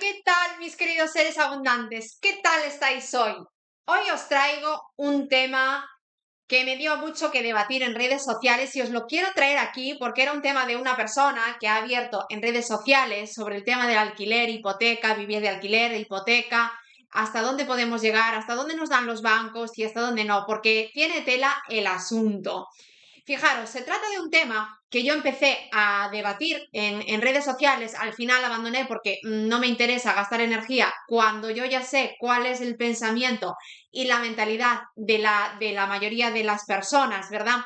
¿Qué tal, mis queridos seres abundantes? ¿Qué tal estáis hoy? Hoy os traigo un tema que me dio mucho que debatir en redes sociales y os lo quiero traer aquí porque era un tema de una persona que ha abierto en redes sociales sobre el tema del alquiler, hipoteca, vivir de alquiler, de hipoteca, hasta dónde podemos llegar, hasta dónde nos dan los bancos y hasta dónde no, porque tiene tela el asunto. Fijaros, se trata de un tema que yo empecé a debatir en redes sociales, al final abandoné porque no me interesa gastar energía cuando yo ya sé cuál es el pensamiento y la mentalidad de la mayoría de las personas, ¿verdad?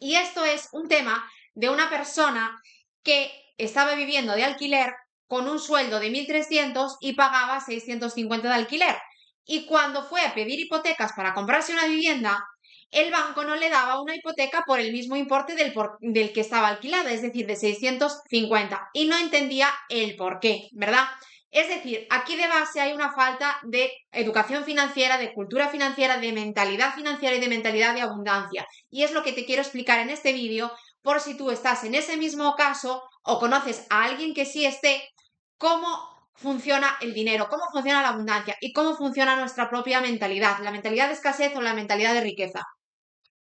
Y esto es un tema de una persona que estaba viviendo de alquiler con un sueldo de 1.300 y pagaba 650 de alquiler. Y cuando fue a pedir hipotecas para comprarse una vivienda, el banco no le daba una hipoteca por el mismo importe del que estaba alquilada, es decir, de 650, y no entendía el por qué, ¿verdad? Es decir, aquí de base hay una falta de educación financiera, de cultura financiera, de mentalidad financiera y de mentalidad de abundancia. Y es lo que te quiero explicar en este vídeo por si tú estás en ese mismo caso o conoces a alguien que sí esté, cómo funciona el dinero, cómo funciona la abundancia y cómo funciona nuestra propia mentalidad, la mentalidad de escasez o la mentalidad de riqueza.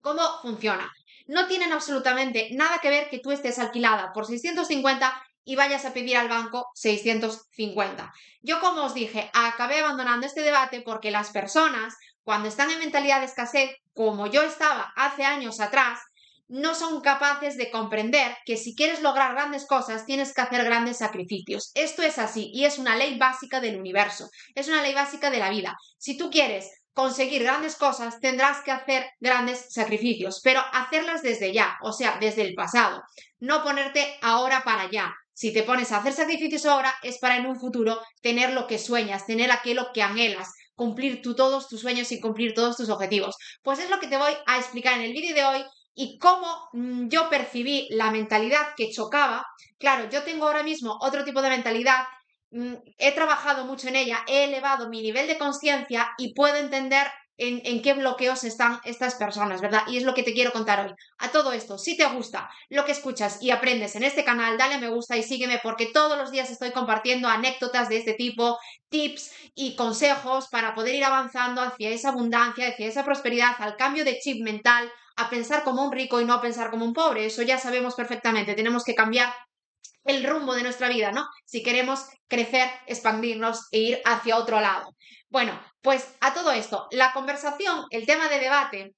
¿Cómo funciona? No tienen absolutamente nada que ver que tú estés alquilada por 650 y vayas a pedir al banco 650. Yo, como os dije, acabé abandonando este debate porque las personas, cuando están en mentalidad de escasez, como yo estaba hace años atrás, no son capaces de comprender que si quieres lograr grandes cosas tienes que hacer grandes sacrificios. Esto es así y es una ley básica del universo, es una ley básica de la vida. Si tú quieres conseguir grandes cosas, tendrás que hacer grandes sacrificios, pero hacerlas desde ya, o sea, desde el pasado, no ponerte ahora para allá. Si te pones a hacer sacrificios ahora, es para en un futuro tener lo que sueñas, tener aquello que anhelas, cumplir todos tus sueños y cumplir todos tus objetivos. Pues es lo que te voy a explicar en el vídeo de hoy y cómo yo percibí la mentalidad que chocaba. Claro, yo tengo ahora mismo otro tipo de mentalidad. He trabajado mucho en ella, he elevado mi nivel de conciencia y puedo entender en qué bloqueos están estas personas, ¿verdad? Y es lo que te quiero contar hoy. A todo esto, si te gusta lo que escuchas y aprendes en este canal, dale a me gusta y sígueme porque todos los días estoy compartiendo anécdotas de este tipo, tips y consejos para poder ir avanzando hacia esa abundancia, hacia esa prosperidad, al cambio de chip mental, a pensar como un rico y no a pensar como un pobre. Eso ya sabemos perfectamente. Tenemos que cambiar el rumbo de nuestra vida, ¿no? Si queremos crecer, expandirnos e ir hacia otro lado. Bueno, pues a todo esto, la conversación, el tema de debate,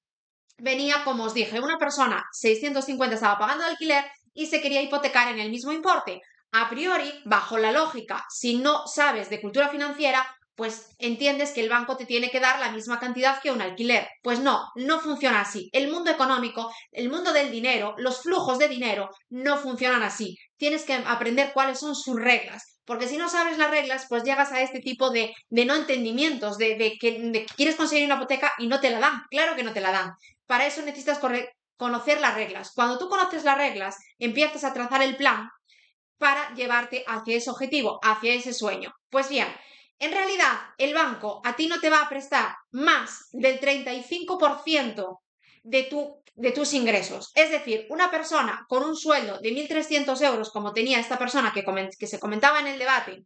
venía, como os dije, una persona 650 estaba pagando de alquiler y se quería hipotecar en el mismo importe. A priori, bajo la lógica, si no sabes de cultura financiera, pues entiendes que el banco te tiene que dar la misma cantidad que un alquiler. Pues no, no funciona así. El mundo económico, el mundo del dinero, los flujos de dinero no funcionan así. Tienes que aprender cuáles son sus reglas. Porque si no sabes las reglas, pues llegas a este tipo de no entendimientos, de que quieres conseguir una hipoteca y no te la dan. Claro que no te la dan. Para eso necesitas conocer las reglas. Cuando tú conoces las reglas, empiezas a trazar el plan para llevarte hacia ese objetivo, hacia ese sueño. Pues bien, en realidad el banco a ti no te va a prestar más del 35% de tus ingresos. Es decir, una persona con un sueldo de 1.300 euros, como tenía esta persona que se comentaba en el debate,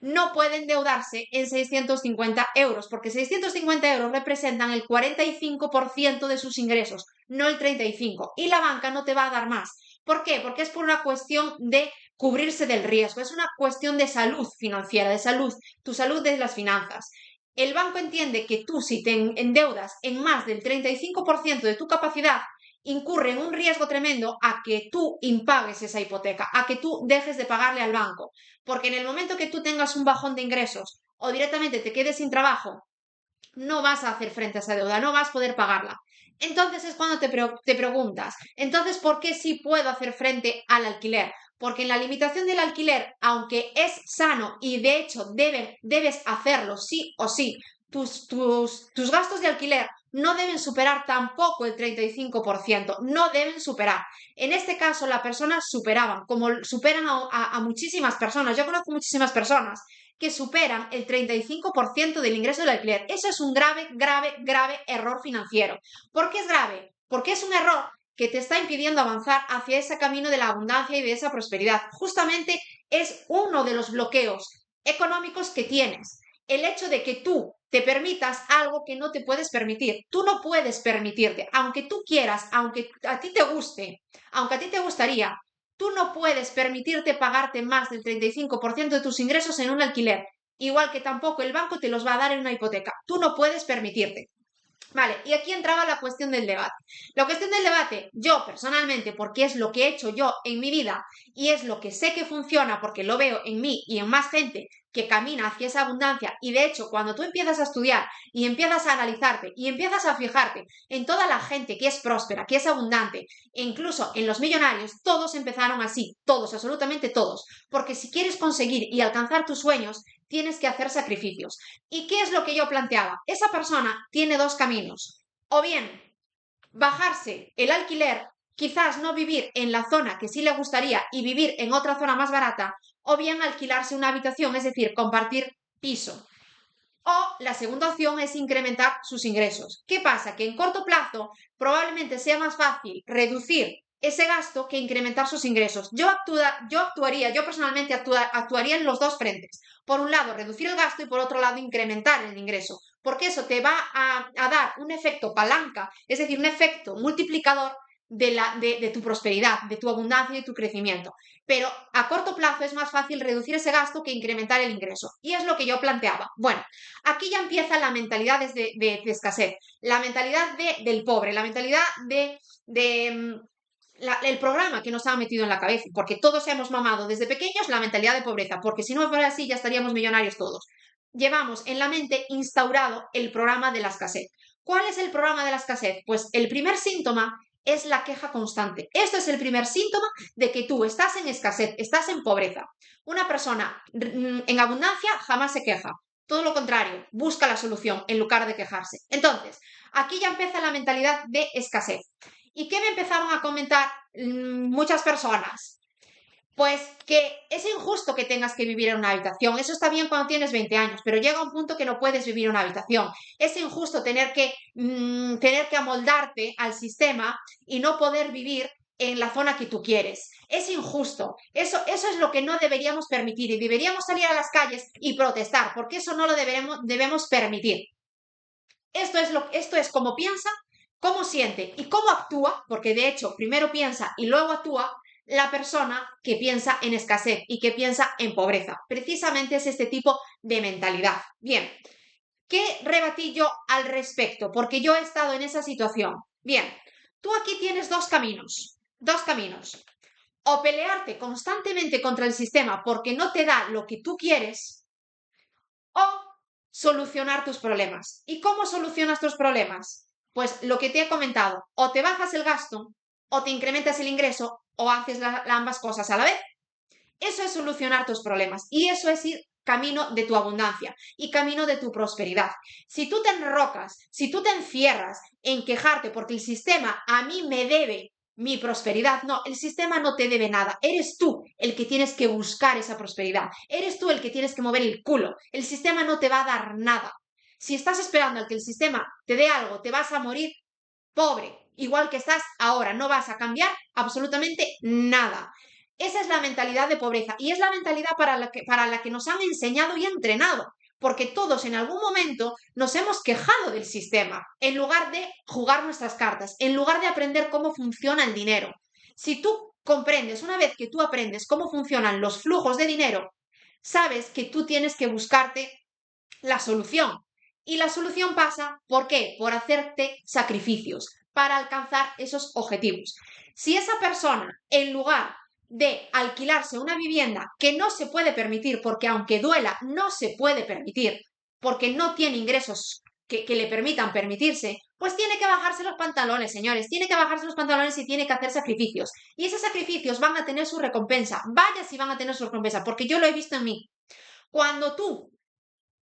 no puede endeudarse en 650 euros, porque 650 euros representan el 45% de sus ingresos, no el 35%. Y la banca no te va a dar más. ¿Por qué? Porque es por una cuestión de cubrirse del riesgo, es una cuestión de salud financiera, de salud, tu salud de las finanzas. El banco entiende que tú, si te endeudas en más del 35% de tu capacidad, incurre en un riesgo tremendo a que tú impagues esa hipoteca, a que tú dejes de pagarle al banco. Porque en el momento que tú tengas un bajón de ingresos o directamente te quedes sin trabajo, no vas a hacer frente a esa deuda, no vas a poder pagarla. Entonces es cuando te preguntas, entonces, ¿por qué sí puedo hacer frente al alquiler? Porque en la limitación del alquiler, aunque es sano y de hecho debes hacerlo sí o sí, tus gastos de alquiler no deben superar tampoco el 35%, no deben superar. En este caso, las personas superaban, como superan a muchísimas personas. Yo conozco muchísimas personas que superan el 35% del ingreso del alquiler. Eso es un grave, grave, grave error financiero. ¿Por qué es grave? Porque es un error que te está impidiendo avanzar hacia ese camino de la abundancia y de esa prosperidad. Justamente es uno de los bloqueos económicos que tienes. El hecho de que tú te permitas algo que no te puedes permitir. Tú no puedes permitirte, aunque tú quieras, aunque a ti te guste, aunque a ti te gustaría, tú no puedes permitirte pagarte más del 35% de tus ingresos en un alquiler, igual que tampoco el banco te los va a dar en una hipoteca. Tú no puedes permitirte. Vale, y aquí entraba la cuestión del debate. La cuestión del debate, yo personalmente, porque es lo que he hecho yo en mi vida y es lo que sé que funciona porque lo veo en mí y en más gente que camina hacia esa abundancia, y de hecho cuando tú empiezas a estudiar y empiezas a analizarte y empiezas a fijarte en toda la gente que es próspera, que es abundante, e incluso en los millonarios, todos empezaron así, todos, absolutamente todos, porque si quieres conseguir y alcanzar tus sueños, tienes que hacer sacrificios. ¿Y qué es lo que yo planteaba? Esa persona tiene dos caminos. O bien, bajarse el alquiler, quizás no vivir en la zona que sí le gustaría y vivir en otra zona más barata, o bien alquilarse una habitación, es decir, compartir piso. O la segunda opción es incrementar sus ingresos. ¿Qué pasa? Que en corto plazo probablemente sea más fácil reducir ese gasto que incrementar sus ingresos. Yo personalmente actuaría en los dos frentes. Por un lado, reducir el gasto y por otro lado, incrementar el ingreso. Porque eso te va a dar un efecto palanca, es decir, un efecto multiplicador de tu prosperidad, de tu abundancia y de tu crecimiento. Pero a corto plazo es más fácil reducir ese gasto que incrementar el ingreso. Y es lo que yo planteaba. Bueno, aquí ya empieza la mentalidad de escasez, la mentalidad del pobre, la mentalidad el programa que nos han metido en la cabeza, porque todos hemos mamado desde pequeños la mentalidad de pobreza, porque si no fuera así ya estaríamos millonarios todos. Llevamos en la mente instaurado el programa de la escasez. ¿Cuál es el programa de la escasez? Pues el primer síntoma es la queja constante. Esto es el primer síntoma de que tú estás en escasez, estás en pobreza. Una persona en abundancia jamás se queja. Todo lo contrario, busca la solución en lugar de quejarse. Entonces, aquí ya empieza la mentalidad de escasez. ¿Y qué me empezaron a comentar muchas personas? Pues que es injusto que tengas que vivir en una habitación. Eso está bien cuando tienes 20 años, pero llega un punto que no puedes vivir en una habitación. Es injusto tener que amoldarte al sistema y no poder vivir en la zona que tú quieres. Es injusto. Eso es lo que no deberíamos permitir y deberíamos salir a las calles y protestar, porque eso no lo debemos permitir. Esto es cómo piensa, cómo siente y cómo actúa, porque de hecho primero piensa y luego actúa la persona que piensa en escasez y que piensa en pobreza. Precisamente es este tipo de mentalidad. Bien, ¿qué rebatí yo al respecto? Porque yo he estado en esa situación. Bien, tú aquí tienes dos caminos. Dos caminos. O pelearte constantemente contra el sistema porque no te da lo que tú quieres, o solucionar tus problemas. ¿Y cómo solucionas tus problemas? Pues lo que te he comentado, o te bajas el gasto, o te incrementas el ingreso, o haces ambas cosas a la vez. Eso es solucionar tus problemas y eso es ir camino de tu abundancia y camino de tu prosperidad. Si tú te enrocas, si tú te encierras en quejarte porque el sistema a mí me debe mi prosperidad, no, el sistema no te debe nada. Eres tú el que tienes que buscar esa prosperidad. Eres tú el que tienes que mover el culo. El sistema no te va a dar nada. Si estás esperando a que el sistema te dé algo, te vas a morir pobre, igual que estás ahora. No vas a cambiar absolutamente nada. Esa es la mentalidad de pobreza y es la mentalidad para la que nos han enseñado y entrenado, porque todos en algún momento nos hemos quejado del sistema, en lugar de jugar nuestras cartas, en lugar de aprender cómo funciona el dinero. Si tú comprendes, una vez que tú aprendes cómo funcionan los flujos de dinero, sabes que tú tienes que buscarte la solución. Y la solución pasa, ¿por qué? Por hacerte sacrificios para alcanzar esos objetivos. Si esa persona, en lugar de alquilarse una vivienda que no se puede permitir, porque aunque duela, no se puede permitir, porque no tiene ingresos que le permitan permitirse, pues tiene que bajarse los pantalones, señores, tiene que bajarse los pantalones y tiene que hacer sacrificios. Y esos sacrificios van a tener su recompensa, vaya si van a tener su recompensa, porque yo lo he visto en mí. Cuando tú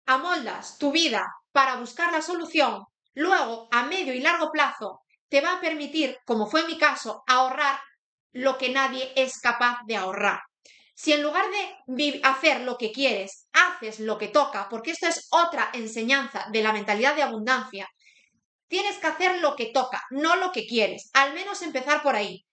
amoldas tu vida para buscar la solución, luego a medio y largo plazo te va a permitir, como fue en mi caso, ahorrar lo que nadie es capaz de ahorrar. Si en lugar de hacer lo que quieres, haces lo que toca, porque esto es otra enseñanza de la mentalidad de abundancia, tienes que hacer lo que toca, no lo que quieres. Al menos empezar por ahí.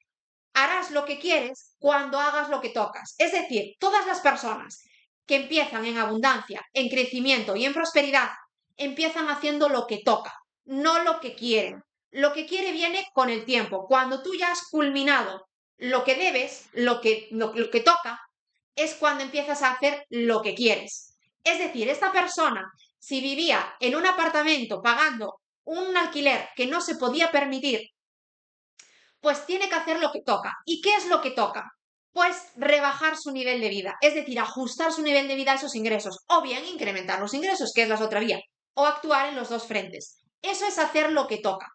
Harás lo que quieres cuando hagas lo que tocas. Es decir, todas las personas que empiezan en abundancia, en crecimiento y en prosperidad, empiezan haciendo lo que toca, no lo que quieren. Lo que quiere viene con el tiempo. Cuando tú ya has culminado lo que debes, lo que toca, es cuando empiezas a hacer lo que quieres. Es decir, esta persona, si vivía en un apartamento pagando un alquiler que no se podía permitir, pues tiene que hacer lo que toca. ¿Y qué es lo que toca? Pues rebajar su nivel de vida, es decir, ajustar su nivel de vida a esos ingresos, o bien incrementar los ingresos, que es la otra vía, o actuar en los dos frentes. Eso es hacer lo que toca.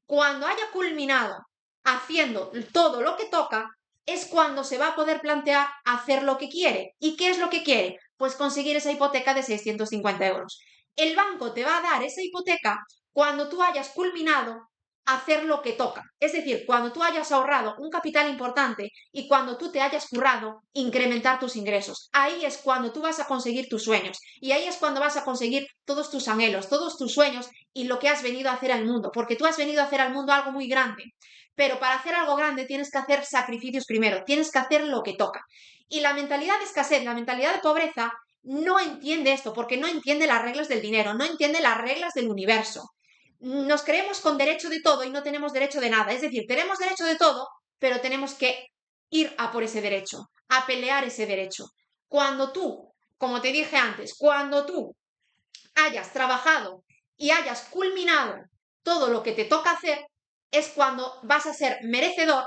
Cuando haya culminado haciendo todo lo que toca, es cuando se va a poder plantear hacer lo que quiere. ¿Y qué es lo que quiere? Pues conseguir esa hipoteca de 650 euros. El banco te va a dar esa hipoteca cuando tú hayas culminado hacer lo que toca. Es decir, cuando tú hayas ahorrado un capital importante y cuando tú te hayas currado incrementar tus ingresos. Ahí es cuando tú vas a conseguir tus sueños y ahí es cuando vas a conseguir todos tus anhelos, todos tus sueños y lo que has venido a hacer al mundo, porque tú has venido a hacer al mundo algo muy grande. Pero para hacer algo grande tienes que hacer sacrificios primero, tienes que hacer lo que toca. Y la mentalidad de escasez, la mentalidad de pobreza, no entiende esto, porque no entiende las reglas del dinero, no entiende las reglas del universo. Nos creemos con derecho de todo y no tenemos derecho de nada. Es decir, tenemos derecho de todo, pero tenemos que ir a por ese derecho, a pelear ese derecho. Cuando tú, como te dije antes, cuando tú hayas trabajado y hayas culminado todo lo que te toca hacer, es cuando vas a ser merecedor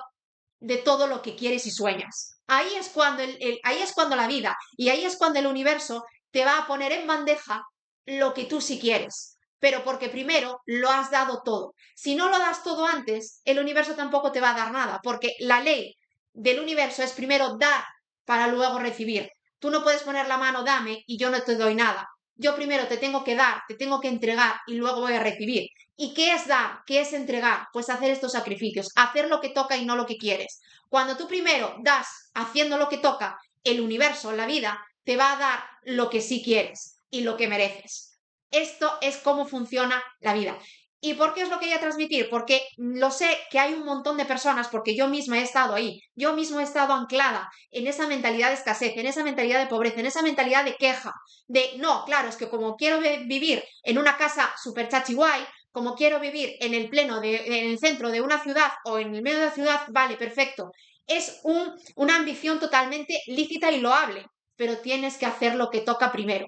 de todo lo que quieres y sueñas. Ahí es cuando, ahí es cuando la vida y ahí es cuando el universo te va a poner en bandeja lo que tú sí quieres, pero porque primero lo has dado todo. Si no lo das todo antes, el universo tampoco te va a dar nada, porque la ley del universo es primero dar para luego recibir. Tú no puedes poner la mano, dame, y yo no te doy nada. Yo primero te tengo que dar, te tengo que entregar y luego voy a recibir. ¿Y qué es dar? ¿Qué es entregar? Pues hacer estos sacrificios, hacer lo que toca y no lo que quieres. Cuando tú primero das haciendo lo que toca, el universo, la vida, te va a dar lo que sí quieres y lo que mereces. Esto es cómo funciona la vida. ¿Y por qué os lo quería transmitir? Porque lo sé que hay un montón de personas, porque yo misma he estado ahí, yo misma he estado anclada en esa mentalidad de escasez, en esa mentalidad de pobreza, en esa mentalidad de queja, de no, claro, es que como quiero vivir en una casa super chachi guay, como quiero vivir en el en el centro de una ciudad o en el medio de la ciudad, vale, perfecto. Es una ambición totalmente lícita y loable, pero tienes que hacer lo que toca primero.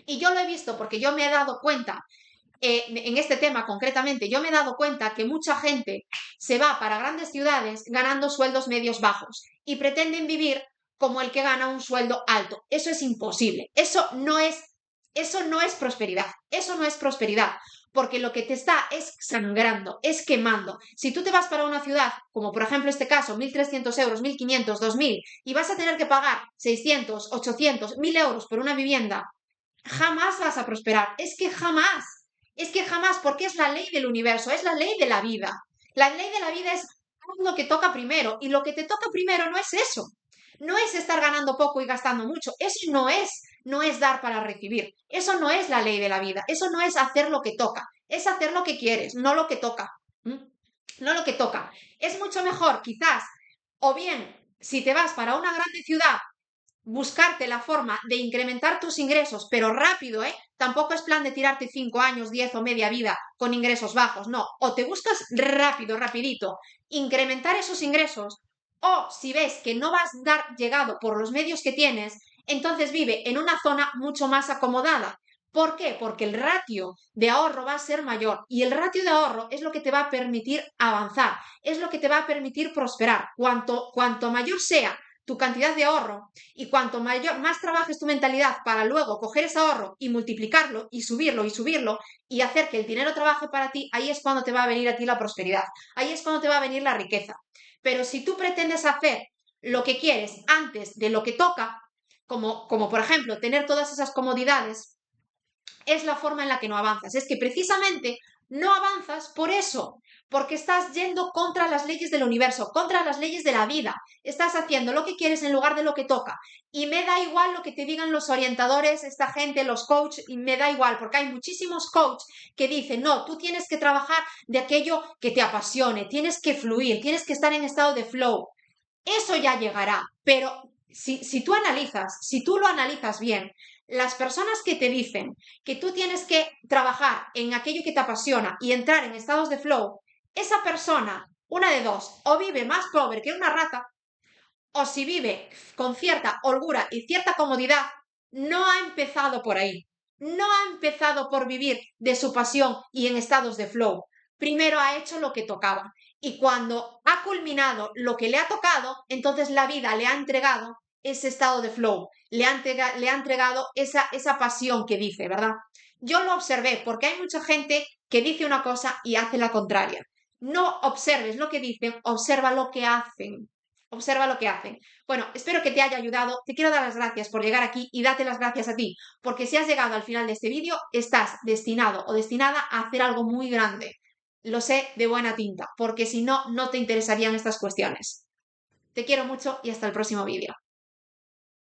Y yo lo he visto porque yo me he dado cuenta, en este tema concretamente, yo me he dado cuenta que mucha gente se va para grandes ciudades ganando sueldos medios bajos y pretenden vivir como el que gana un sueldo alto. Eso es imposible. Eso no es prosperidad. Eso no es prosperidad. Porque lo que te está es sangrando, es quemando. Si tú te vas para una ciudad, como por ejemplo este caso, 1.300 euros, 1.500, 2.000, y vas a tener que pagar 600, 800, 1.000 euros por una vivienda, jamás vas a prosperar. Es que jamás, porque es la ley del universo, es la ley de la vida. La ley de la vida es lo que toca primero, y lo que te toca primero no es eso. No es estar ganando poco y gastando mucho. Eso no es dar para recibir. Eso no es la ley de la vida. Eso no es hacer lo que toca. Es hacer lo que quieres, no lo que toca. No lo que toca. Es mucho mejor, quizás, o bien, si te vas para una grande ciudad, buscarte la forma de incrementar tus ingresos, pero rápido, ¿eh? Tampoco es plan de tirarte 5 años, 10 o media vida con ingresos bajos, no. O te buscas rápido, rapidito, incrementar esos ingresos, o si ves que no vas a dar llegado por los medios que tienes, entonces vive en una zona mucho más acomodada. ¿Por qué? Porque el ratio de ahorro va a ser mayor y el ratio de ahorro es lo que te va a permitir avanzar, es lo que te va a permitir prosperar. Cuanto mayor sea tu cantidad de ahorro y cuanto más trabajes tu mentalidad para luego coger ese ahorro y multiplicarlo y subirlo y hacer que el dinero trabaje para ti, ahí es cuando te va a venir a ti la prosperidad, ahí es cuando te va a venir la riqueza. Pero si tú pretendes hacer lo que quieres antes de lo que toca, como por ejemplo tener todas esas comodidades, es la forma en la que no avanzas. Es que precisamente no avanzas por eso, porque estás yendo contra las leyes del universo, contra las leyes de la vida. Estás haciendo lo que quieres en lugar de lo que toca. Y me da igual lo que te digan los orientadores, esta gente, los coaches, y me da igual, porque hay muchísimos coaches que dicen, no, tú tienes que trabajar de aquello que te apasione, tienes que fluir, tienes que estar en estado de flow. Eso ya llegará, pero si tú analizas, si tú lo analizas bien, las personas que te dicen que tú tienes que trabajar en aquello que te apasiona y entrar en estados de flow, esa persona, una de dos, o vive más pobre que una rata, o si vive con cierta holgura y cierta comodidad, no ha empezado por ahí. No ha empezado por vivir de su pasión y en estados de flow. Primero ha hecho lo que tocaba. Y cuando ha culminado lo que le ha tocado, entonces la vida le ha entregado ese estado de flow, le ha entregado esa pasión que dice, ¿verdad? Yo lo observé porque hay mucha gente que dice una cosa y hace la contraria. No observes lo que dicen, observa lo que hacen. Observa lo que hacen. Bueno, espero que te haya ayudado. Te quiero dar las gracias por llegar aquí y date las gracias a ti, porque si has llegado al final de este vídeo, estás destinado o destinada a hacer algo muy grande. Lo sé de buena tinta, porque si no, no te interesarían estas cuestiones. Te quiero mucho y hasta el próximo vídeo.